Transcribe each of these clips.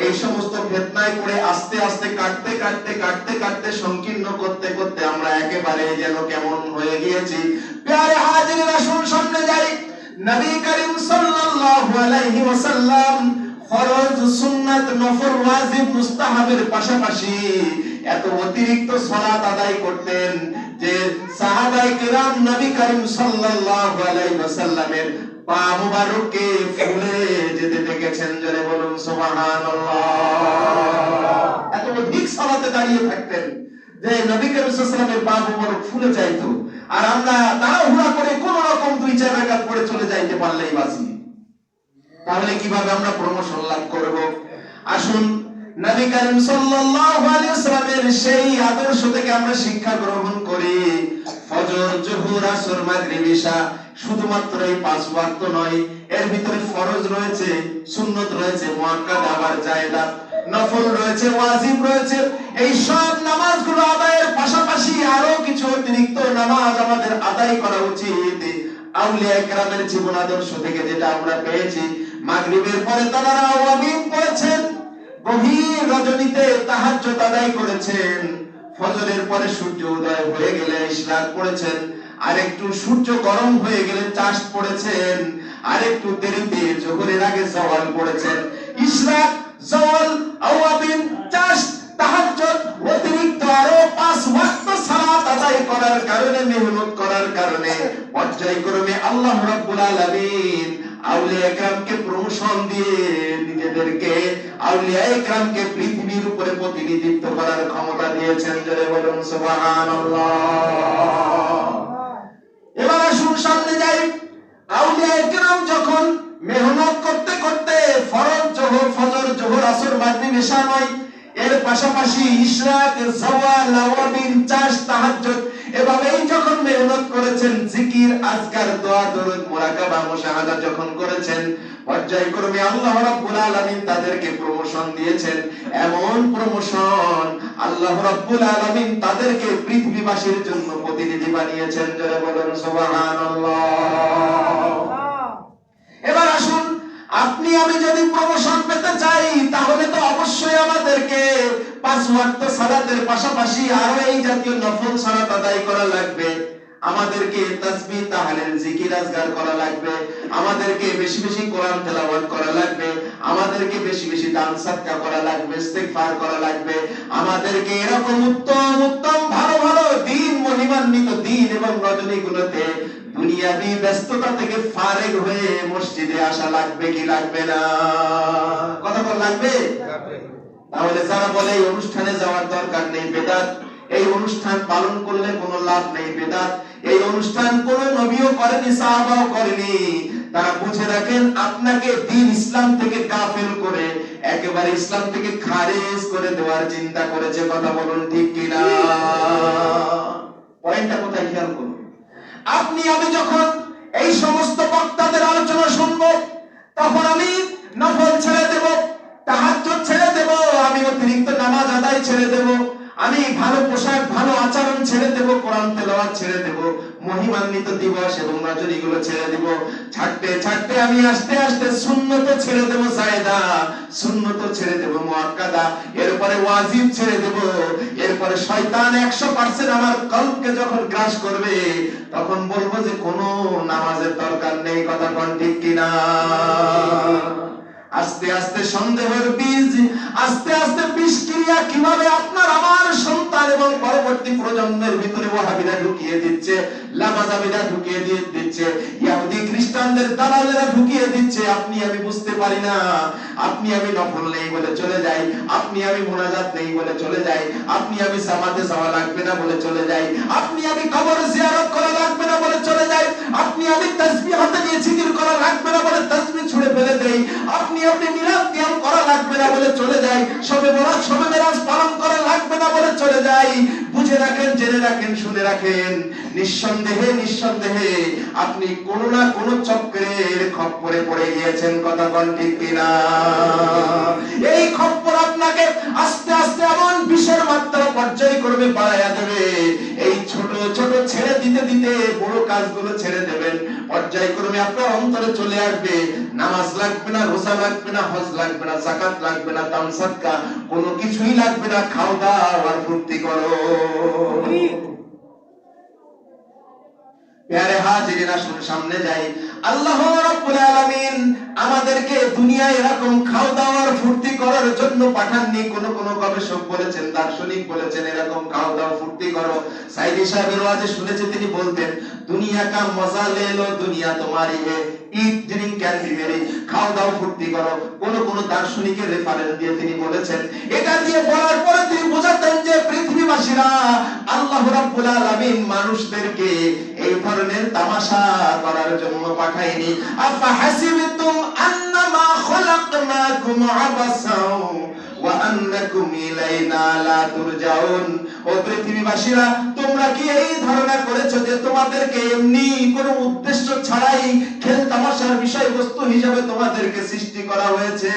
এই সমস্ত ফিতনায় পড়ে আস্তে আস্তে কাটতে কাটতে কাটতে কাটতে সংকীর্ণ করতে করতে আমরা একেবারে যেন কেমন হয়ে গিয়েছি। প্যারে হাজির আসুন সামনে যাই। নবী করিম সাল্লাল্লাহু আলাইহি ওয়াসাল্লাম ফরজ, সুন্নাত, নফল, ওয়াজিব, মুস্তাহাবের পাশাপাশি এত অতিরিক্ত সালাত আদায় করতেন যে সাহাবায়ে কেরাম নবী করিম সাল্লাল্লাহু আলাইহি ওয়াসাল্লামের পা মুবারককে ফুলে যেতে দেখেছেন। জোরে বলুন সুবহানাল্লাহ। এত অধিক সালাতে দাঁড়িয়ে থাকতেন যে নবী করিম সাল্লাল্লাহু আলাইহি ওয়াসাল্লামের পা মুবারক ফুলে যাইতো, আর আমরা তাড়াহুড়া করে কোন রকম 2-4 রাকাত পড়ে চলে যাইতে পারলেই বাঁচি। তাহলে কিভাবে আমরা প্রমোশন লাভ করব? আসুন নবী করিম সাল্লাল্লাহু আলাইহি ওয়াসাল্লামের সেই আদর্শ থেকে আমরা শিক্ষা গ্রহণ করি। ফজর, যোহর, আসর, মাগরিব, ইশা শুধুমাত্র এই 5 ওয়াক্ত নয়, এর ভিতরে ফরজ রয়েছে, সুন্নত রয়েছে, মুআক্কাদ, আবার জায়েদাত, নফল রয়েছে, ওয়াজিব রয়েছে। এই সব নামাজগুলো আদায়ের পাশাপাশি আরো কিছু অতিরিক্ত নামাজ আমাদের আদায় করা উচিত। আউলিয়া কেরামের জীবন আদর্শ থেকে যেটা আমরা পেয়েছি, মাগরিবের পরে তারা আওয়াবিন পড়েছেন, গভীর রজনীতে তাহাজ্জুদ আদায় করেছেন, ফজরের পরে সূর্য উদয় হয়ে গেলে ইশরাক পড়েছেন, আর একটু সূর্য গরম হয়ে গেলে চাশ পড়েছেন, আর একটু দেরিতে যোহরের আগে জাওয়াল পড়েছেন। ইশরাক, জাওয়াল, আওয়াবিন, চাশ, তাহাজ্জুদ, অতিরিক্ত আরো 5 ওয়াক্ত সালাত আদায় করার কারণে, মেহনত করার কারণে পর্যায়ক্রমে আল্লাহ রাব্বুল আলামিন আউলিয়া কেরামকে প্রমোশন দিয়ে নিজেদেরকে আউলিয়া কেরামকে পৃথিবীর উপরে প্রতিনিধিত্ব করার ক্ষমতা দিয়েছেন। জোরে বলুন সুবহানাল্লাহ। এবার আসুন সামনে যাই। আউলিয়া কেরাম যখন মেহনত করতে করতে ফরজ, যোহর, ফজর, যোহর, আসর, মাগরিব, ইশা নয়, এর পাশাপাশি ইশরাক, জাওয়াল, আওয়াবিন, চাশ, তাহাজ্জুদ এভাবেই যখন মেহনত করেছেন, জিকির, আজকার, দোয়া, দরুদ, মুরাকাবা, মুশাহাদা যখন করেছেন, পর্যায়ক্রমে আল্লাহ রাব্বুল আলামিন তাদেরকে প্রমোশন দিয়েছেন। এমন প্রমোশন আল্লাহ রাব্বুল আলামিন তাদেরকে পৃথিবীবাসীর জন্য প্রতিনিধি বানিয়েছেন। জোরে বলুন সুবহানাল্লাহ। এবার আসুন, আপনি আমি যদি প্রমোশন পেতে চাই তাহলে তো অবশ্যই আমাদেরকে 5 ওয়াক্ত সালাতের পাশাপাশি আরো এই জাতীয় নফল সালাত আদায় করা লাগবে। আমাদেরকে তাসবিহ, তাহলিল, জিকির, আজকার করা লাগবে। আমাদেরকে বেশি বেশি কোরআন তেলাওয়াত করা লাগবে। আমাদেরকে বেশি বেশি দান সাদকা করা লাগবে, ইস্তিগফার করা লাগবে। আমাদেরকে এরকম উত্তম উত্তম ভালো ভালো দিন, মহিমান্বিত দিন এবং রজনীগুলোতে দুনিয়াবি ব্যস্ততা থেকে ফারেগ হয়ে মসজিদে আসা লাগবে কি লাগবে না? কথা বল লাগবে? তাহলে যারা বলে এই অনুষ্ঠানে যাওয়ার দরকার নেই, বেদাত, এই অনুষ্ঠান পালন করলে কোনো লাভ নেই, বেদাত, এই অনুষ্ঠান কোন নবীও করেনি, সাহাবাও করেনি, তারা বুঝে রাখেন আপনাকে দ্বীন ইসলাম থেকে কাফের করে একেবারে ইসলাম থেকে খারিজ করে দেওয়ার চিন্তা করেছে। কথা বলুন ঠিক কিনা? পয়েন্টটা কোথায় খেয়াল করুন। আপনি আমি যখন এই সমস্ত বক্তাদের আলোচনা শুনবো, তখন আমি নফল ছেড়ে দেব, তাহাজ্জুদ ছেড়ে দেব, আমি অতিরিক্ত নামাজ আদায় ছেড়ে দেব, আমি ভালো পোশাক, ভালো আচরণ ছেড়ে দেব, কোরআন তেলাওয়াত ছেড়ে দেব, মহিমান্বিত দিবস এবং রজনীগুলো ছেড়ে দেব। ছাড়তে ছাড়তে আমি আস্তে আস্তে সুন্নত ছেড়ে দেব, জায়েদা সুন্নত ছেড়ে দেব, মুআক্কাদা, এরপরে ওয়াজিব ছেড়ে দেব। এরপরে শয়তান 100% আমার কলবকে যখন গ্রাস করবে, তখন বলবো যে কোনো নামাজের দরকার নেই। কথা কোন ঠিক কিনা? আস্তে আস্তে সন্দেহের বীজ, আস্তে আস্তে বিষক্রিয়া কিভাবে আপনার আমার সন্তান এবং পরবর্তী প্রজন্মের ভিতরে ওয়াহাবিরা ঢুকিয়ে দিচ্ছে, লামাজাবিরা ঢুকিয়ে দিচ্ছে, ইহুদি খ্রিস্টানদের দালালেরা ঢুকিয়ে দিচ্ছে, আপনি আমি বুঝতে পারি না। আপনি আমি নফল নেই বলে চলে যাই, আপনি আমি মুনাজাত নেই বলে চলে যাই, আপনি আমি জামাতে যাওয়া লাগবে না বলে চলে যাই, আপনি আমি কবর জিয়ারত করা লাগবে না বলে চলে যাই, আপনি আমি তাসবিহ হাতে নিয়ে জিকির করা লাগবে না বলে তাসবিহ ছুঁড়ে ফেলে দেই, আপনি মিলাদ কিয়াম করা লাগবে না বলে চলে যাই, শবে বরাত, শবে মেরাজ পালন করা লাগবে না বলে চলে যাই। বুঝে রাখেন, জেনে রাখেন, শুনে রাখেন, নিঃসন্দেহে নিঃসন্দেহে আপনি কোন না কোন চক্রের খপ্পরে পড়ে গিয়েছেন। কথা কোন ঠিক কিনা? এই খপ্পর আপনাকে আস্তে আস্তে এমন বিষের মাত্রা পর্যায়ক্রমে বাড়ায়া দেবে। এই ছোট ছোট ছেড়ে দিতে দিতে বড় কাজগুলো ছেড়ে দেবেন, পর্যায়ক্রমে আপনার অন্তরে চলে আসবে, নামাজ লাগবে না, রোজা লাগবে না, হজ লাগবে না, যাকাত লাগবে না, দান সাদকা কোনো কিছুই লাগবে না, খাও দাও আর ফুর্তি করো। প্যারে হাজিরিন, আসুন সামনে যাই। আল্লাহ রাব্বুল আলামিন আমাদেরকে দুনিয়ায় এরকম খাওয়া দাওয়ার ফুর্তি করার জন্য পাঠাননি। কোন কোন গবেষক বলেছেন, দার্শনিক বলেছেন এরকম খাওয়া দাওয়া ফুর্তি করো। সাইদি সাহেবের ওয়াজে শুনেছি তিনি বলতেন, দুনিয়া কা মজা লে লো, দুনিয়া তোমারি হে, ইট ড্রিঙ্ক এন্ড বি মেরি, খাওয়া দাওয়া ফুর্তি করো। কোন কোন দার্শনিকের রেফারেন্স দিয়ে তিনি বলেছেন। এটা দিয়ে বলার পরে তিনি বোঝাতেন যে পৃথিবীবাসীরা আল্লাহ রাব্বুল আলামিন মানুষদেরকে এই ধরনের তামাশা করার জন্য পাঠায়নি। আফা হাসিবতুম আন্নামা খলাকনাকুম আবাসাও ওয়া আন্নাকুম ইলাইনা লা তুরজাউন। ও পৃথিবীবাসীরা, তোমরা কি এই ধারণা করেছো যে তোমাদেরকে এমনি কোনো উদ্দেশ্য ছাড়াই খেল তামাশার বিষয়বস্তু হিসেবে তোমাদেরকে সৃষ্টি করা হয়েছে?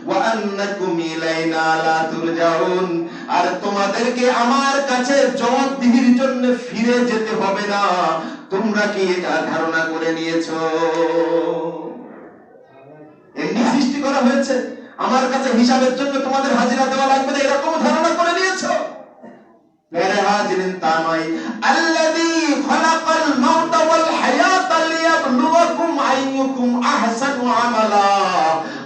ওয়া আন্নাকুম ইলাইনা লা তুরজাউন, আর তোমাদেরকে আমার কাছে জবাবদিহির জন্য ফিরে যেতে হবে না। তোমরা কি এটা ধারণা করে নিয়েছো? এমনি সৃষ্টি করা হয়েছে, আমার কাছে হিসাবের জন্য তোমাদের হাজিরা দেওয়া লাগবে না, এরকম ধারণা করে নিয়েছো? মেরে হাজিরিন, তা নয়। আল্লাযী খালাকাল মাউতা ওয়াল হায়াতা লিয়াবলুয়াকুম আইয়ুকুম আহসানু আমালা।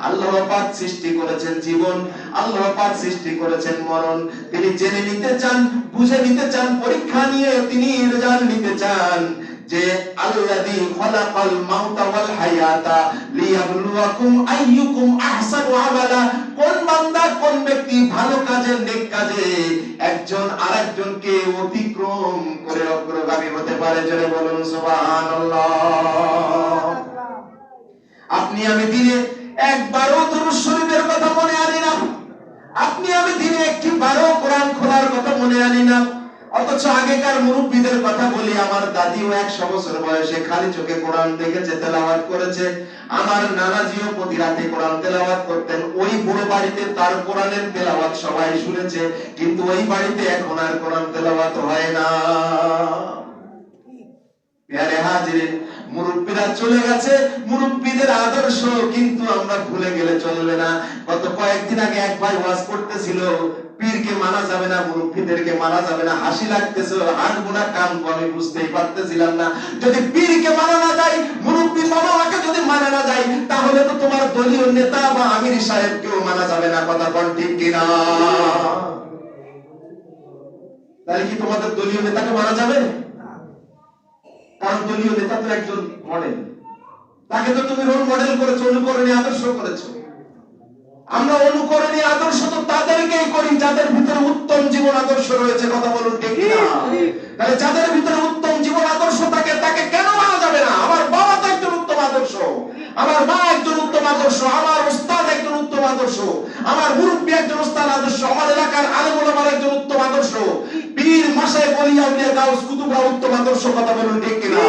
আল্লাহ পাক সৃষ্টি করেছেন জীবন, আল্লাহ পাক সৃষ্টি করেছেন মরণ। তিনি জেনে নিতে চান, বুঝে নিতে চান, পরীক্ষা নিয়ে তিনি রেজাল্ট নিতে চান যে আল্লাযী খালাকাল মাউতা ওয়াল হায়াতা লিয়াবলুয়াকুম আইয়ুকুম আহসানু আমালা। কোন বান্দা, কোন ব্যক্তি ভালো কাজে, নেক কাজে একজন আরেকজনকে অতিক্রম করে অগ্রগামী হতে পারে। জোরে বলুন সুবহানাল্লাহ। আপনি আমি দিনে একবারও দুরূদ শরীফের কথা মনে আনি না, আপনি আমি দিনে একবারও কোরআন খোলার কথা মনে আনি না। অথচ আগেকার মুরব্বীদের কথা বলি, আমার দাদিও 100 বছর বয়সে খালি চোখে কোরআন দেখেছে, তেলাওয়াত করেছে। আমার নানাজিও প্রতি রাতে কোরআন তেলাওয়াত করতেন। ওই বুড়ো বাড়িতে তার কোরআনের তেলাওয়াত সবাই শুনেছে, কিন্তু ওই বাড়িতে এখন আর কোরআন তেলাওয়াত হয় না। প্যারে হাজিরিন, মুরব্বীরা চলে গেছে, মুরব্বীদের আদর্শ কিন্তু আমরা ভুলে গেলে চলবে না। গত কয়েকদিন আগে এক ভাই ওয়াজ করতেছিল, পীরকে মানা যাবে না, মুরব্বীদেরকে মানা যাবে না। হাসি লাগতেছিল, হাসবো না কানবো আমি বুঝতেই পারতেছিলাম না। যদি পীরকে মানা না যায়, মুরব্বী মামাকে যদি মানা না যায়, তাহলে তো তোমার দলীয় নেতা বা আমির সাহেবকেও মানা যাবে না। কথা কোন ঠিক কিনা? তাহলে কি তোমাদের দলীয় নেতাকে মানা যাবে? কারণ দলীয় নেতা তো একজন মডেল, তাকে তো তুমি রোল মডেল করেছো, অনুকরণীয় আদর্শ করেছো। আমরা অনুকরণীয় আদর্শ তো তাদেরকেই করি যাদের ভিতরে উত্তম জীবন আদর্শ রয়েছে। কথা বলুন ঠিক কিনা? তাহলে যাদের ভিতরে উত্তম জীবন আদর্শ থাকে, তাকে কেন মানা যাবে না? আমার বাবা তো একজন উত্তম আদর্শ, আমার মা একজন উত্তম আদর্শ, আমার ওস্তাদ একজন উত্তম আদর্শ, আমার মুরব্বী একজন ওস্তাদ আদর্শ, আমার এলাকার আলেম ওলামার একজন উত্তম আদর্শ, পীর মাশায়েখ ওলিয়া উলিয়া গাউস কুতুবরা উত্তম আদর্শ। কথা বলুন ঠিক কিনা?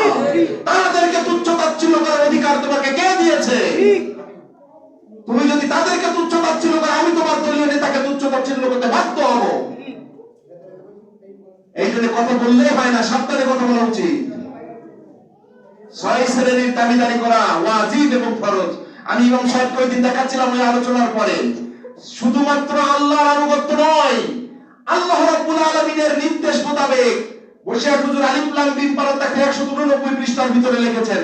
তাদেরকে তুচ্ছ তাচ্ছিল্য করার অধিকার তোমাকে কে দিয়েছে? তুমি যদি তাদেরকে তুচ্ছ তাচ্ছিল্য করো, আমি তোমার দলীয় নেতাকে তুচ্ছ তাচ্ছিল্য করতে বাধ্য হব। এই জন্য কথা বললেই হয় না, সাবধানে কথা বলা উচিত। 6 শ্রেণীর দাবিদারি করা ওয়াজিব এবং ফরজ। আমি ইমাম সাহেব কয়েকদিন দেখাচ্ছিলাম ওই আলোচনার পরে, শুধুমাত্র আল্লাহর আনুগত্য নয়, আল্লাহ রাব্বুল আলামিনের নির্দেশ মোতাবেক বশির হুজুর আলিফ লাম মিম পারা 189 পৃষ্ঠার ভিতরে লিখেছেন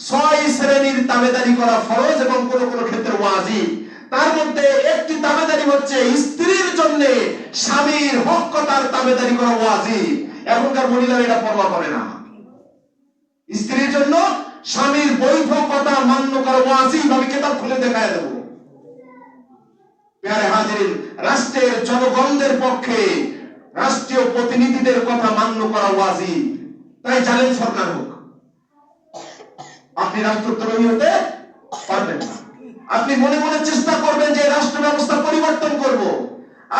6 শ্রেণীর তাবেদারি করা ফরজ এবং কোন কোন ক্ষেত্রে ওয়াজিব। তার মধ্যে একটি তাবেদারি হচ্ছে স্ত্রীর জন্য স্বামীর হক কথার তাবেদারি করা ওয়াজিব। এখনকার মহিলারা এটা পরোয়া করে না। স্ত্রীর জন্য স্বামীর বৈধ কথা মান্য করা ওয়াজিব। আমি কিতাব খুলে দেখায় দেব। প্যারে হাজিরিন, রাষ্ট্রের জনগণদের পক্ষে রাষ্ট্রীয় প্রতিনিধিদের কথা মান্য করা ওয়াজিব। তাই জালেম সরকার হোক, আপনি রাষ্ট্রদ্রোহী হতে পারবেন না। আপনি মনে মনে চেষ্টা করবেন যে রাষ্ট্র ব্যবস্থা পরিবর্তন করব,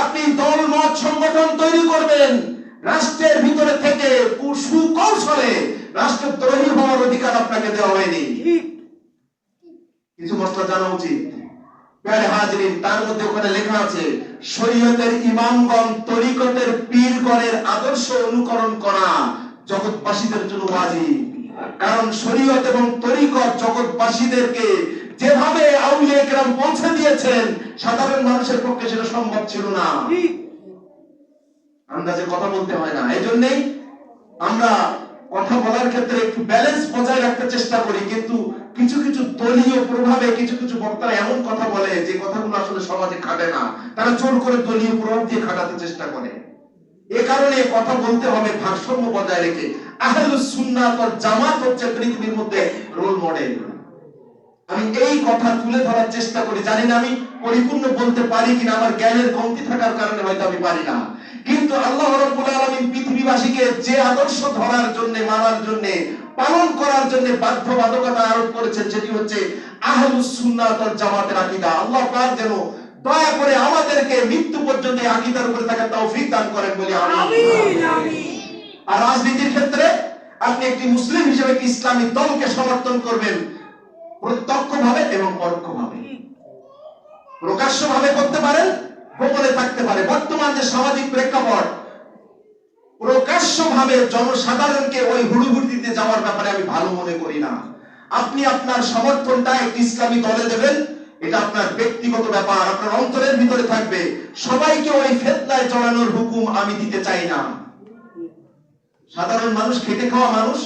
আপনি দল মত সংগঠন তৈরি করবেন, রাষ্ট্রের ভিতরে থেকে সুকৌশলে রাষ্ট্রদ্রোহী হওয়ার অধিকার আপনাকে দেওয়া হয়নি। কিছু মশলা জানা উচিত। প্যারে হাজিরিন, তার মধ্যে ওখানে লেখা আছে শরীয়তের ইমামগণ, তরিকতের পীরগণের আদর্শ অনুকরণ করা জগৎবাসীদের জন্য ওয়াজিব। কারণ শরীয়ত এবং তরিকত জগৎবাসীদেরকে যেভাবে আউলিয়া কেরাম পৌঁছে দিয়েছেন, সাধারণ মানুষের পক্ষে সেটা সম্ভব ছিল না। আন্দাজে কথা বলতে হয় না। এই জন্যই আমরা কথা বলার ক্ষেত্রে একটু ব্যালেন্স বজায় রাখতে চেষ্টা করি, কিন্তু কিছু কিছু দলীয় প্রভাবে কিছু কিছু বক্তারা এমন কথা বলে যে কথাগুলো আসলে সমাজে খাটে না, তারা জোর করে দলীয় প্রভাব দিয়ে খাটাতে চেষ্টা করে। এ কারণে কথা বলতে হবে ভারসাম্য বজায় রেখে। আহলুস সুন্নাত ওয়াল জামাত হচ্ছে পৃথিবীর মধ্যে রোল মডেল। আমি এই কথা তুলে ধরার চেষ্টা করি। জানি না আমি পরিপূর্ণ বলতে পারি কিনা, আমার জ্ঞানের কমতি থাকার কারণে হয়তো আমি পারি না, কিন্তু আল্লাহ রাব্বুল আলামিন পৃথিবীবাসীকে যে আদর্শ ধরার জন্য, মানার জন্য, পালন করার জন্য বাধ্যবাধকতা আরোপ করেছেন, সেটি হচ্ছে আহলুস সুন্নাত ওয়াল জামাতের আকীদা। আল্লাহ পাক যেন দয়া করে আমাদেরকে মৃত্যু পর্যন্ত এই আকীদার উপরে থাকার তৌফিক দান করেন বলি আমিন। আর রাজনীতির ক্ষেত্রে আপনি একটি মুসলিম হিসেবে একটি ইসলামী দলকে সমর্থন করবেন প্রত্যক্ষভাবে এবং পরোক্ষভাবে। প্রকাশ্যভাবে করতে পারেন, গোপনে থাকতে পারে। বর্তমান যে সামাজিক প্রেক্ষাপট, প্রকাশ্যভাবে জনসাধারণকে ওই হুড়ুহুড়ি দিতে যাওয়ার ব্যাপারে আমি ভালো মনে করি না। আপনি আপনার সমর্থনটা একটি ইসলামী দলে দেবেন, এটা আপনার ব্যক্তিগত ব্যাপার, আপনার অন্তরের ভিতরে থাকবে। সবাইকে ওই ফিতনায় জড়ানোর হুকুম আমি দিতে চাই না। সাধারণ মানুষ, খেটে খাওয়া মানুষ,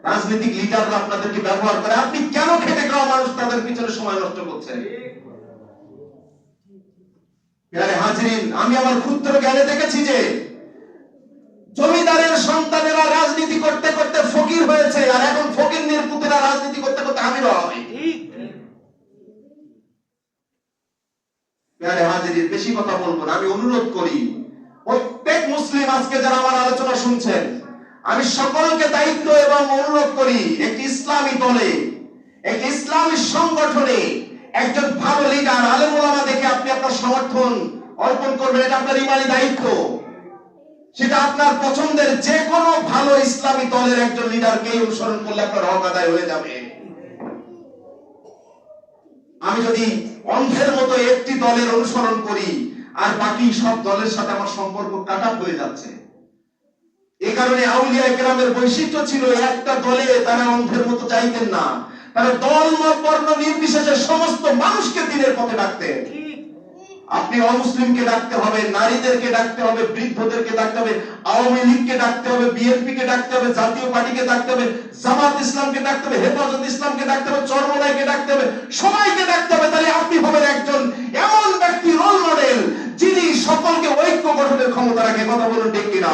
রাজনৈতিক লিডাররা আপনাদেরকে ব্যবহার করে। আপনি কেন খেটে খাওয়া মানুষ তাদের পিছনে সময় নষ্ট করছেন? প্রিয় হাজিরিন, আমি আমার ক্ষুদ্র জ্ঞানে দেখেছি যে জমিদারের সন্তানেরা রাজনীতি করতে করতে ফকির হয়েছে, আর এখন ফকিরদের পুতেরা রাজনীতি করতে করতে আমির হবে। প্রিয় হাজিরিন, বেশি কথা বলবো না। আমি অনুরোধ করি প্রত্যেক মুসলিম আজকে যারা আমার আলোচনা শুনছেন, আমি সকলকে দায়িত্ব এবং অনুরোধ করি, একটি ইসলামী দলে, একটি ইসলামী সংগঠনে একজন ভালো লিডার, আলেম ওলামা দেখে আপনি আপনার সমর্থন অর্পণ করবেন। এটা আপনার ইমানি দায়িত্ব। সেটা আপনার পছন্দের যে কোনো ভালো ইসলামী দলের একজন লিডারকে অনুসরণ করলে আপনার হক আদায় হয়ে যাবে। আমি যদি অন্ধের মতো একটি দলের অনুসরণ করি আর বাকি সব দলের সাথে আমার সম্পর্ক কাটা হয়ে যাচ্ছে। এই কারণে আউলিয়া কেরামের বৈশিষ্ট্য ছিল, একটা দলে তারা অন্ধের মতো চাইতেন না। তারা দল মত বর্ণ নির্বিশেষে সমস্ত মানুষকে দ্বীনের পথে ডাকতেন। আপনি অমুসলিমকে ডাকতে হবে, নারীদেরকে ডাকতে হবে, বৃদ্ধদেরকে ডাকতে হবে, আওয়ামী লীগকে ডাকতে হবে, বিএনপি কে ডাকতে হবে, জাতীয় পার্টিকে ডাকতে হবে, জামাত ইসলামকে ডাকতে হবে, হেফাজত ইসলামকে ডাকতে হবে, চরমনাইকে ডাকতে হবে, সবাইকে ডাকতে হবে। তাহলে আপনি হবেন একজন এমন ব্যক্তি, রোল মডেল, যিনি সকলকে ঐক্য গঠনের ক্ষমতা রাখে। কথা বলুন ঠিক কিনা?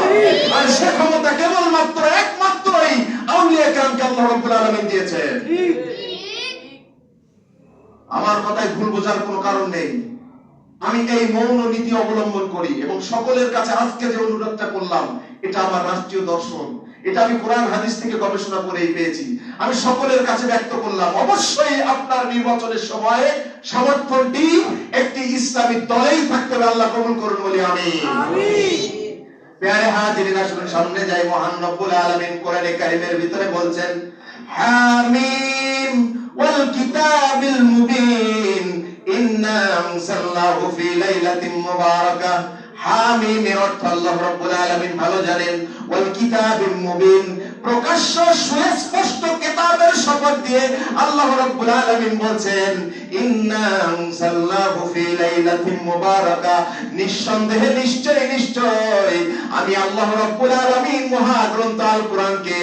আর সে ক্ষমতা কেবলমাত্র একমাত্রই আউলিয়া কেরামকে আল্লাহ রাব্বুল আলামিন দিয়েছেন। আমার কথায় ভুল বোঝার কোনো কারণ নেই। আমি এই মৌন নীতি অবলম্বন করি এবং সকলের কাছে আজকে যে অনুরোধটা করলাম, এটা আমার রাষ্ট্রীয় দর্শন। এটা আমি কোরআন হাদিস থেকে গবেষণা করেই পেয়েছি। আমি সকলের কাছে ব্যক্ত করলাম। অবশ্যই আপনার নির্বাচনের সময়ে সমর্থনটি একটি ইসলামী দলেই থাকতে হবে। আল্লাহ কবুল করুন বলি আমিন। প্যারে হাজিরিন, আসুন সামনে যাই। মহান রব্বুল আলামিন কোরআনে কারীমের ভিতরে বলছেন, হামিম ওয়াল কিতাবিল মুবিন ইন্না আনসালনাহু ফি লাইলাতিন মুবারাকাহ। হামিমের অর্থ আল্লাহ রাব্বুল আলামিন ভালো জানেন। ওয়াল কিতাবিল মুবিন, প্রকাশ্য সুস্পষ্ট কিতাবের শপথ দিয়ে আল্লাহ রাব্বুল আলামিন বলছেন, ইন্না আনসালনাহু ফি লাইলাতিন মুবারাকাহ, নিঃসন্দেহে নিশ্চয় নিশ্চয় আমি আল্লাহ রাব্বুল আলামিন মহাগ্রন্থ আল কোরআনকে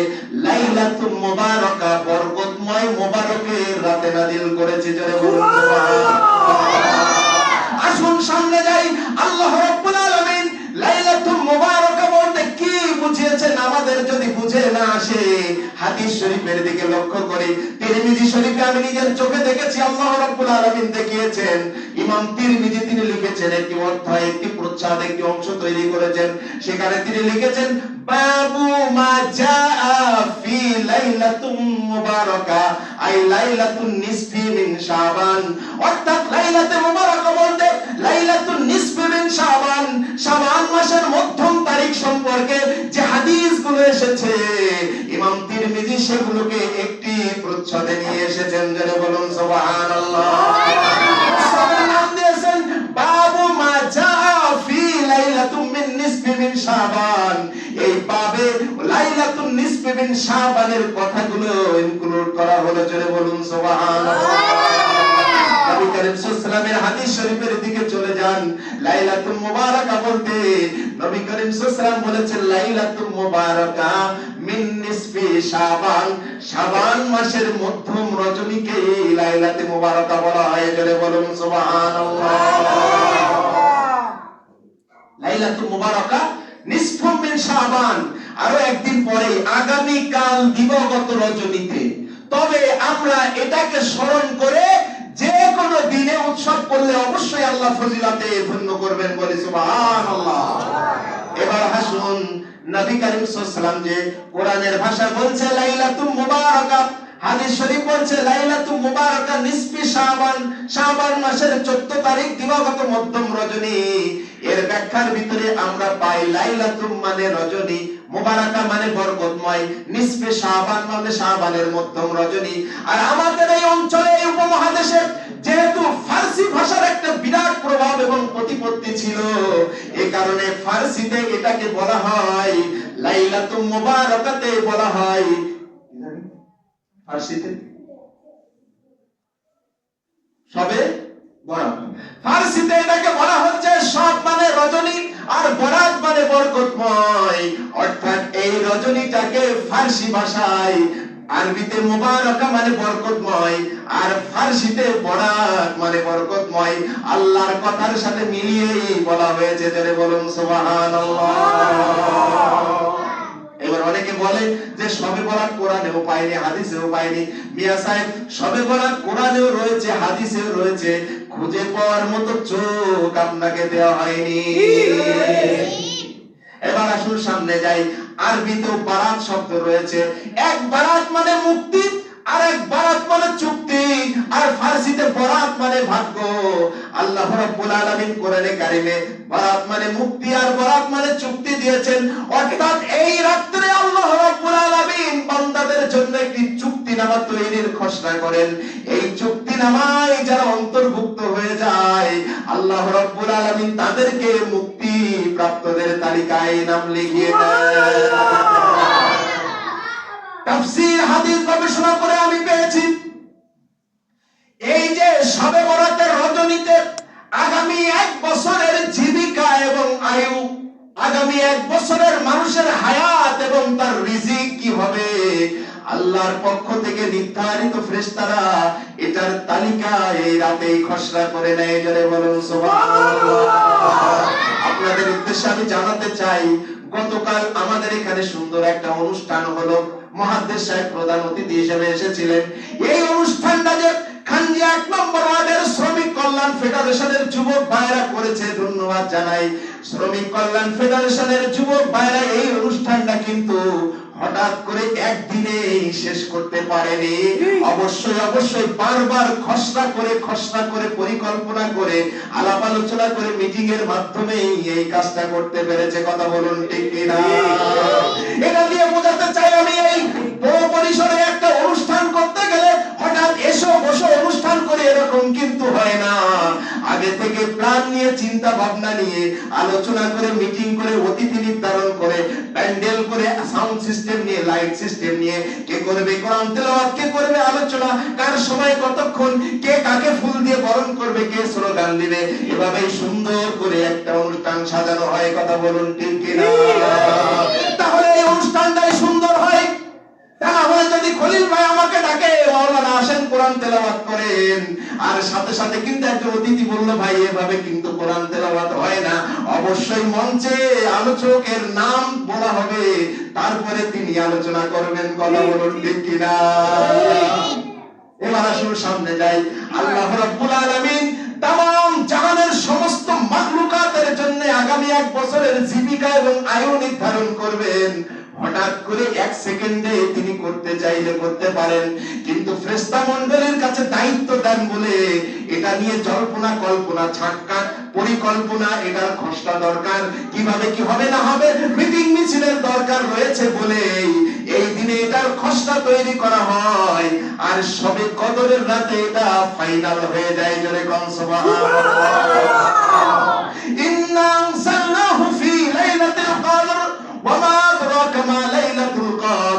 লাইলাতুল মুবারাকাহ, বরকতময় মুবারকের রাতে নাযিল করেছি। জোরে বলুন সুবহানাল্লাহ। আসুন সামনে যাই। আল্লাহ রাব্বুল আলামিন লাইলাতুল মুবারাকা বলতে কি বুঝিয়েছেন আমাদের যদি বুঝে না আসে, হাদিস শরীফের দিকে লক্ষ্য করি। তিরমিজি শরীফে আমি নিজের চোখে দেখেছি, আল্লাহ রাব্বুল আলামিন দেখিয়েছেন। ইমাম তিরমিজি তিনি লিখেছেন একটি অধ্যায়, একটি প্রচ্ছদ, একটি অংশ তৈরি করেছেন। সেখানে তিনি লিখেছেন, বাবু মা জাআ ফি লাইলাতুম মুবারাকা, আই লাইলাতুন নিসফি মিন শাবান। অর্থাৎ লাইলাতুল মুবারাকা বলতে লাইলাতুন নিসফি মিন শাবান, শাবান মাসের মধ্যম তারিখ সম্পর্কে যে হাদিসগুলো এসেছে, ইমাম তিরমিজি সেগুলোকে একটি প্রচ্ছদে নিয়ে এসেছেন। যারা বলুন সুবহানাল্লাহ। নাম দিয়েছেন বাবু মা জাআ ফি লাইলাতুম মিন নিসফি মিন শাবান। এই বাবে লাইলাতুন নিসফি মিন শাবানের কথাগুলো ইনক্লুড করা হলো। জোরে বলুন সুবহানাল্লাহ। নবী করিম সাল্লাল্লাহু আলাইহি ওয়াসাল্লামের হাদিস শরীফের দিকে চলে যান। লাইলাতুল মুবারাকা বলতে নবী করিম সাল্লাল্লাহু আলাইহি ওয়াসাল্লাম বলেছেন লাইলাতুল মুবারাকা মিন নিসফি শাবান, শাবান মাসের মধ্যম রজনীকে লাইলাতুল মুবারাকা বলা হয়। জোরে বলুন সুবহানাল্লাহ। লাইলাতুল মুবারাকা নিসফু মিন শাবান, আরো একদিন পরে আগামী কাল দিবাগত রজনীতে। তবে আমরা এটাকে স্মরণ করে যে কোনো দিনে উৎসব করলে অবশ্যই আল্লাহ ফজিলতে ধন্য করবেন, বলে সুবহানাল্লাহ। এবার আসুন, নবী করিম সাল্লাল্লাহু আলাইহি ওয়াসাল্লাম যে কোরআনের ভাষা বলছে লাইলাতুল মুবারাকা, হাদিস শরীফ বলছে লাইলাতুল মুবারাকা নিসফি শাবান, শাবান মাসের 14 তারিখ দিবাগত মধ্যম রজনী। এর ব্যাখ্যার ভিতরে আমরা পাই লাইলাতুল মানে রজনী, মুবারাকা মানে বরকতময়, নিসফে শাবান মানে শাবানের মধ্যম রজনী। আর আমাদের এই অঞ্চলে, এই উপমহাদেশে যেহেতু ফার্সি ভাষার একটা বিরাট প্রভাব এবং প্রতিপত্তি ছিল, এই কারণে ফার্সিতে এটাকে বলা হয় লাইলাতুল মুবারাকাতে বলা হয়, ফার্সিতে সবে বরাত, ফার্সিতে এটাকে বলা হচ্ছে সব মানে রজনী, আর বরাত মানে বরকতময়। অর্থাৎ এই রজনীটাকে ফার্সি ভাষায়, আরবিতে মুবারাকা মানে বরকতময়, আর ফার্সিতে বরাত মানে বরকতময়, আল্লাহর কথার সাথে মিলিয়েই বলা হয়েছে। জোরে বলুন সুবহানাল্লাহ। এবার অনেকে বলে যে শবে বরাত কোরআনেও পাইনি, হাদিসেও পাইনি। মিয়া সাহেব, শবে বরাত কোরআনেও রয়েছে, হাদিসেও রয়েছে, খুঁজে পাওয়ার মতো চোখ আপনাকে দেওয়া হয়নি। এবার আসুন সামনে যাই। আরবিতেও বারাত শব্দ রয়েছে, এক বারাত মানে মুক্তি, আর এক বারাত মানে চুক্তি, আর ফার্সিতে বরাত মানে ভাগ্য। আল্লাহ রাব্বুল আলামিন কোরআনে কারিমে বরাত মানে মুক্তি আর বরাত মানে চুক্তি দিয়েছেন। অর্থাৎ এই রাত্রে আল্লাহ রাব্বুল আলামিন বান্দাদের জন্য একটি চুক্তিনামা তৈরির ঘোষণা করেন। এই চুক্তিনামায় যারা অন্তর্ভুক্ত হয়ে যায়, আল্লাহ রাব্বুল আলামিন তাদেরকে মুক্তি প্রাপ্তদের তালিকায় নাম লিখিয়ে দেন। তাফসীর হাদিস গবেষণা করে আমি পেয়েছি, এই যে শবে বরাতের রজনীতে আগামী 1 বছরের জীবিকা এবং আয়ু, আগামী 1 বছরের মানুষের হায়াত এবং তার রিজিক কি হবে, আল্লাহর পক্ষ থেকে নির্ধারিত ফেরেশতারা এটার তালিকা এই রাতেই খসড়া করে নেয়। জোরে বলুন সুবহানাল্লাহ। আপনাদের উদ্দেশ্যে আমি জানাতে চাই, গতকাল আমাদের এখানে সুন্দর একটা অনুষ্ঠান হলো। মুহাদ্দিস সাহেব প্রধান অতিথি হিসেবে এসেছিলেন। এই অনুষ্ঠানটা যে খানজিয়া 1 নম্বর ওয়ার্ডের শ্রমিক কল্যাণ ফেডারেশনের যুবক ভাইরা করেছে, ধন্যবাদ জানাই। শ্রমিক কল্যাণ ফেডারেশনের যুবক ভাইরা এই অনুষ্ঠানটা কিন্তু হঠাৎ করে একদিনে শেষ করতে পারেনি। অবশ্যই বারবার খসড়া করে পরিকল্পনা করে আলাপ আলোচনা করে মিটিং এর মাধ্যমে এই কাজটা করতে পেরেছে। কথা বলুন ঠিক কিনা? এটা দিয়ে বোঝাতে চাই আমি, এই বড় পরিসরে একটা অনুষ্ঠান করতে গেলে হঠাৎ এসো বসো অনুষ্ঠান করে এরকম কিন্তু হয় না। আগে থেকে প্ল্যান নিয়ে, চিন্তা ভাবনা নিয়ে, আলোচনা করে, মিটিং করে, অতিথি নির্ধারণ করে, প্যান্ডেল করে, সাউন্ড সিস্টেম নিয়ে, লাইট সিস্টেম নিয়ে, কে করবে কোরআন তেলাওয়াত, কে করবে আলোচনা, কার সময় কতক্ষণ, কে কাকে ফুল দিয়ে বরণ করবে, কে স্লোগান দিবে, এভাবে সুন্দর করে একটা অনুষ্ঠান সাজানো হয়। কথা বলুন ঠিক কিনা? তাহলে এই অনুষ্ঠানটাই সুন্দর হয়। তাহলে যদি খলিল ভাই আমাকে ডাকে, মাওলানা আসেন কোরআন তেলাওয়াত করেন, আর সাথে সাথে কিন্তু একজন অতিথি বলল ভাই এভাবে কিন্তু কোরআন তেলাওয়াত হয় না, অবশ্যই মঞ্চে আলোচকের নাম বলা হবে, তারপরে তিনি আলোচনা করবেন। কথা বলুন ঠিক কিনা? এবার আসুন সামনে যাই। আল্লাহ রাব্বুল আলামিন তামাম জাহানের সমস্ত মাখলুকাতের জন্য আগামী 1 বছরের জীবিকা এবং আয়ু নির্ধারণ করবেন। হঠাৎ করে 1 সেকেন্ডে তিনি করতে চাইলে করতে পারেন, কিন্তু ফেরেশতা মণ্ডলীর কাছে দায়িত্ব দেন বলে এটা নিয়ে জল্পনা কল্পনা, ছাটকা পরিকল্পনা, এটার খসড়া দরকার, কিভাবে কি হবে না হবে, মিটিং মিছিলের দরকার রয়েছে বলে এই দিনে এটার খসড়া তৈরি করা হয়, আর সবে কদরের রাতে এটা ফাইনাল হয়ে যায়। জোরে কোন সুবহানাল্লাহ। ইন্না আনসালনাহু ফি লাইলাতিল কদর ওয়া মা আদরাকা মা লাইলাতুল কদর।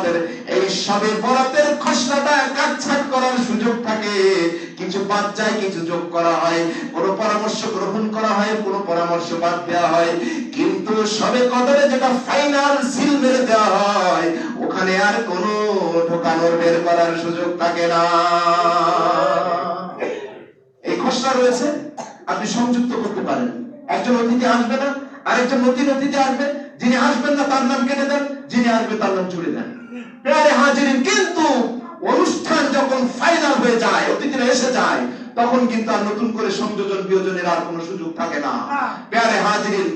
বাদ যায়, কিছু যোগ করা হয়, কোনো পরামর্শ গ্রহণ করা হয়, কোনো পরামর্শ বাদ দেওয়া হয়, কিন্তু সবে কদরে যেটা ফাইনাল সিল মেরে দেওয়া হয়, ওখানে আর কোনো ঢোকানোর বের করার সুযোগ থাকে না। এই খসড়া রয়েছে, আপনি সংযুক্ত করতে পারেন। একজন অতিথি আসবে না, আরেকজন নতুন অতিথি আসবে, যিনি আসবেন না তার নাম কেটে দেন, যিনি আসবে তার নাম জুড়ে দেন। প্রিয় হাজিরিন, কিন্তু অনুষ্ঠান যখন ফাইনাল হয়ে যায়, অতিথিরা এসে যায়, তখন কিন্তু আর নতুন করে সংযোজন বিয়োজনের আর কোনো সুযোগ থাকে না। প্রিয় হাজিরিন,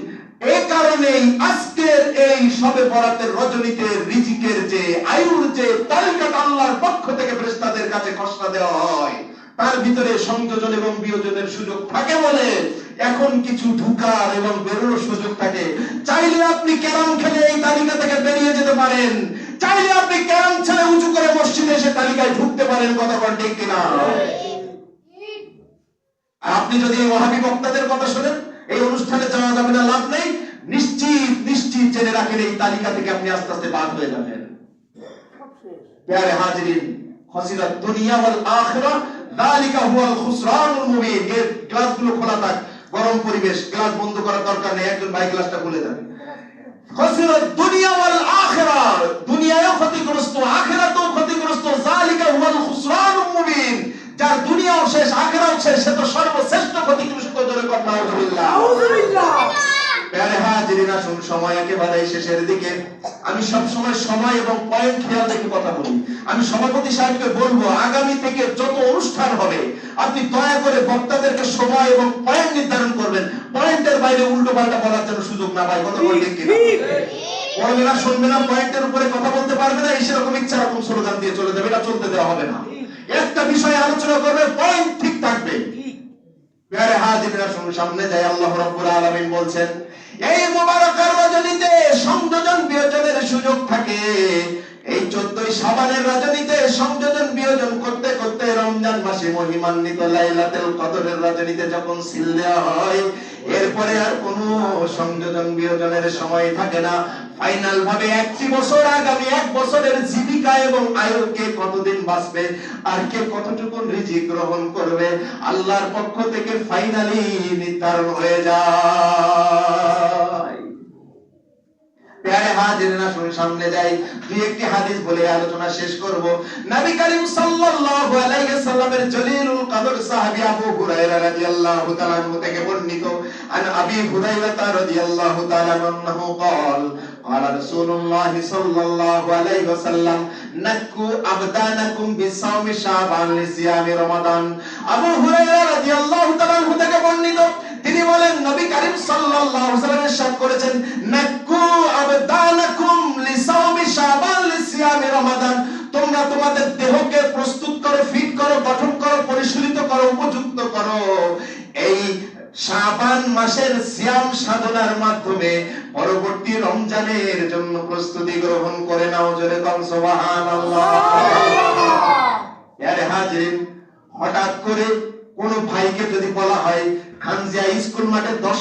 এই কারণেই আজকের এই শবে বরাতের রজনীতে রিজিকের যে আয়ুর যে তালিকাটা আল্লাহর পক্ষ থেকে ফেরেশতাদের কাছে খসড়া দেওয়া হয়, তার ভিতরে সংযোজন এবং বিয়োজনের সুযোগ থাকে বলে এখন কিছু ঢুকার এবং বেরোনোর সুযোগ থাকে। চাইলে আপনি ক্যারাম খেলে এই তালিকা থেকে বেরিয়ে যেতে পারেন, চাইলে আপনি ক্যারাম ছেড়ে উঁচু করে মসজিদে এসে তালিকায় ঢুকতে পারেন। কথা বল ঠিক কিনা? আপনি যদি ওয়াহাবি বক্তাদের কথা শোনেন, এই অনুষ্ঠানে যাওয়া যাবে না, লাভ নেই, নিশ্চিত নিশ্চিত জেনে রাখেন এই তালিকা থেকে আপনি আস্তে আস্তে বাদ হয়ে যাবেন। প্রিয় হাজিরিন, খসিরাত দুনিয়া ওয়াল আখিরা যালিকা হুয়াল খুসরানুল মুবিন। এর গ্লাসগুলো খোলা থাক, গরম পরিবেশ, গ্লাস বন্ধ করার দরকার নেই, একজন ভাই গ্লাসটা খুলে দেন। খসিরাত দুনিয়া ওয়াল আখিরা, দুনিয়াও ক্ষতিগ্রস্ত, আখিরাতও ক্ষতিগ্রস্ত। যালিকা হুয়াল খুসরানুল মুবিন, যার দুনিয়াও শেষ আখিরাতও শেষ, সে তো সর্বশ্রেষ্ঠ ক্ষতিগ্রস্ত। জোরে কথা আউযুবিল্লাহ, আউযুবিল্লাহ। প্রিয় হাজিরিন, আসুন সময় একেবারে শেষের দিকে। আমি সব সময় এবং পয়েন্ট খেয়াল রেখে কথা বলি। আমি সভাপতি সাহেবকে বলবো, আগামী থেকে যত অনুষ্ঠান হবে আপনি দয়া করে বক্তাদেরকে সময় এবং পয়েন্ট নির্ধারণ করবেন, পয়েন্টের বাইরে উল্টো পাল্টা বলার জন্য সুযোগ না পায়। কথা বলতে কি বলবে না, শুনবে না, পয়েন্টের উপরে কথা বলতে পারবে না, এই সেরকম ইচ্ছা রকম স্লোগান দিয়ে চলে যাবে, এটা চলতে দেওয়া হবে না। একটা বিষয়ে আলোচনা করবে, পয়েন্ট ঠিক থাকবে। প্রিয় হাজিরিন, আসুন সামনে যাই। আল্লাহ রাব্বুল আলামিন বলছেন, এই মুবারক রজনীতে সংযোজন বিয়োজনের সুযোগ থাকে। এই 14 শাবানের রজনীতে সংযোজন বিয়োজন করতে করতে রমজান মাসে মহিমান্বিত লাইলাতুল কদরের রজনীতে যখন সিল দেওয়া হয়, এরপরে আর কোনো সংযোজন বিয়োজনের সময় থাকে না। ফাইনাল ভাবে একটি বছর, আগামী 1 বছরের জীবিকা এবং আয়ু কে কতদিন বাঁচবে আর কে কতটুকু রিজিক গ্রহণ করবে, আল্লাহর পক্ষ থেকে ফাইনালি নির্ধারণ হয়ে যায়। প্রিয় হাজিরিন, আসুন সামনে যাই, দুই একটি হাদিস বলে আলোচনা শেষ করব। নবী করিম সাল্লাল্লাহু আলাইহি সাল্লামের জলিলুল কদর সাহাবী আবু হুরায়রা রাদিয়াল্লাহু তাআলা আনহু থেকে বর্ণিত, আন আবি হুরায়রা রাদিয়াল্লাহু তাআলা আনহু قال قال رسول الله صلى الله عليه وسلم نكوا ابدانكم بصوم شعبان لصيام رمضان। আবু হুরায়রা রাদিয়াল্লাহু তাআলা আনহু থেকে বর্ণিত, তিনি বলেন, নবী করিম সাল্লাল্লাহু আলাইহি ওয়াসাল্লাম ইরশাদ করেছেন, নাকু আবদানাকুম লিসাওমি শাবান লিসিয়ামি রমাদান। তোমরা তোমাদের দেহকে প্রস্তুত করো, ফিট করো, গঠন করো, পরিশীলিত করো, উপযুক্ত করো এই শাবান মাসের সিয়াম সাধনার মাধ্যমে পরবর্তী রমজানের জন্য প্রস্তুতি গ্রহণ করে নাও। জোরে বল সুবহানাল্লাহ। প্রিয় হাজিরিন, হঠাৎ করে কোন ভাইকে যদি বলা হয় খানজিয়া স্কুল মাঠে 10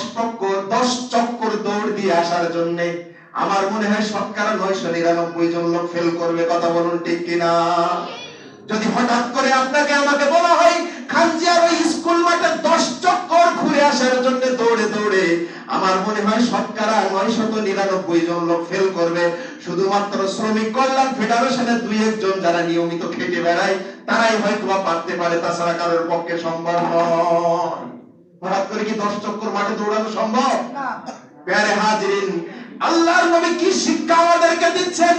চক্কর দৌড় দিয়ে আসার জন্য, আমার মনে হয় শতকরা 999 জন লোক ফেল করবে। কথা বলুন ঠিক কিনা? যদি হঠাৎ করে আপনাকে আমাকে বলা হয় খানজিয়ার ওই স্কুল মাঠে 10 চক্কর ঘুরে আসার জন্য দৌড়ে দৌড়ে, আমার মনে হয় শতকরা 999 জন লোক ফেল করবে। শুধুমাত্র শ্রমিক কল্যাণ ফেডারেশনের 2-1 জন যারা নিয়মিত খেটে বেড়ায়, তারাই হয়তো পারতে পারে, তাছাড়া কারোর পক্ষে সম্ভব নয়। হঠাৎ করে কি 10 চক্কর মাঠে দৌড়ানো সম্ভব না? প্রিয় হাজিরিন, আল্লাহর নবী কি শিক্ষা আমাদেরকে দিচ্ছেন?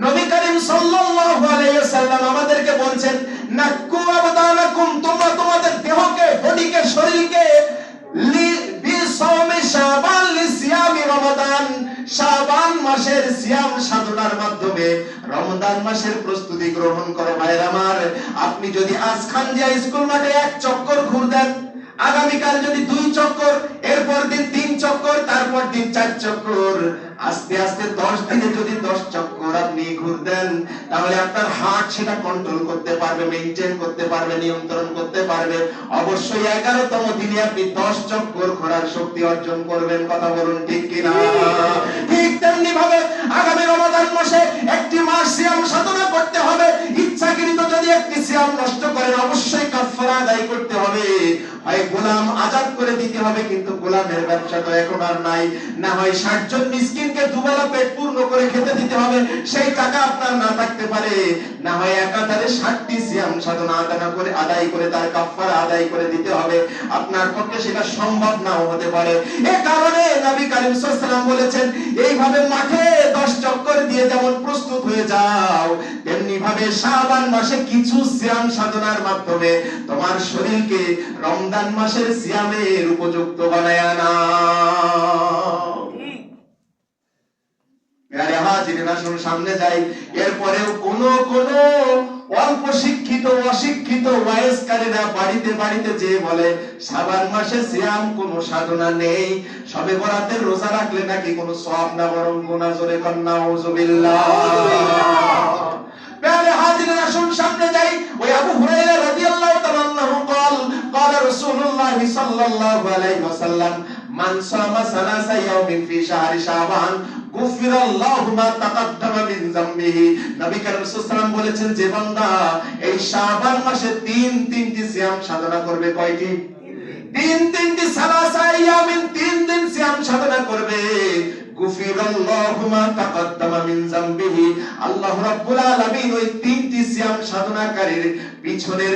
নবী করিম সাল্লাল্লাহু আলাইহি ওয়াসাল্লাম আমাদেরকে বলছেন, নাকু আবদানাকুম, তোমরা তোমাদের দেহকে, বডিকে, শরীরকে বিসাওমি শাবান লিসিয়ামি রমাদান, শাবান মাসের সিয়াম সাধনার মাধ্যমে রমজান মাসের প্রস্তুতি গ্রহণ করো। ভাইরা আমার, আপনি যদি আজ খানজিয়া স্কুল মাঠে 1 চক্কর ঘুরে দেন, আগামীকাল যদি 2 চক্কর, এরপর দিন 3 চক্কর, তারপর দিন 4 চক্কর, আস্তে আস্তে 10 দিনে যদি 10 চক্কর আপনি ঘুরে দেন, তাহলে আপনার হার্ট সেটা কন্ট্রোল করতে পারবে, মেইনটেইন করতে পারবে, নিয়ন্ত্রণ করতে পারবে। অবশ্যই 11তম দিনে আপনি 10 চক্কর ঘোরার শক্তি অর্জন করবেন। কথা বলুন ঠিক কিনা? ঠিক তেমনি ভাবে আগামী রমাদান মাসে একটি মাস সিয়াম সাধনা করতে হবে। ইচ্ছা ইচ্ছাকৃত যদি একটি সিয়াম নষ্ট করেন অবশ্যই কাফারা আদায় করতে হবে, হয় গোলাম আজাদ করে দিতে হবে, কিন্তু গোলামের ব্যবসা তো এখন আর নাই, না হয় 60 জন মিসকিনকে দুবেলা পেট পূর্ণ করে খেতে দিতে হবে, সেই টাকা আপনার না থাকতে পারে, না হয় একাধারে 60টি সিয়াম সাধনা আদায় করে তার কাফারা আদায় করে দিতে হবে, আপনার পক্ষে সেটা সম্ভব নাও হতে পারে। এই কারণে নবী করিম সাল্লাল্লাহু আলাইহি ওয়াসাল্লাম বলেছেন, এইভাবে মাঠে 10 চক্কর দিয়ে যেমন প্রস্তুত হয়ে যাও, তেমনি ভাবে শাবান মাসে কিছু সিয়াম সাধনার মাধ্যমে তোমার শরীরকে রমজান মাসের সিয়ামের উপযুক্ত বানায় নাও। প্রিয় হাজিরিন, আসুন সামনে যাই। এরপরেও কোন অল্প শিক্ষিত অশিক্ষিত ওয়াইজকারীরা বাড়িতে বাড়িতে যে বলে শাবান মাসে সিয়াম কোনো সাধনা নেই, শবে বরাতের রোজা রাখলে নাকি কোনো সওয়াব না বরং গুনাহ, জোরে কর নাউযুবিল্লাহ। প্রিয় হাজিরিন, আসুন সামনে যাই। ওই আবু হুরায়রা রাদিয়াল্লাহু তাআলা আনহু قال رسول الله صلى الله عليه وسلم من صام ثلاث يوم في شهر شعبان غفر الله ما تقدم من ذنبه। নবী করিম সাল্লাল্লাহু আলাইহি ওয়াসাল্লাম বলেছেন, যে বান্দা এই শাবান মাসে তিনটি সিয়াম সাধনা করবে, কয়টি? তিনটি সালাসা ইয়ামিন, 3 দিন সিয়াম সাধনা করবে, গুফিরাল্লাহু মা তাকাদ্দামা মিন যামবিহি, আল্লাহ রাব্বুল আলামিন ওই 3টি সিয়াম সাধনাকারীর পিছনের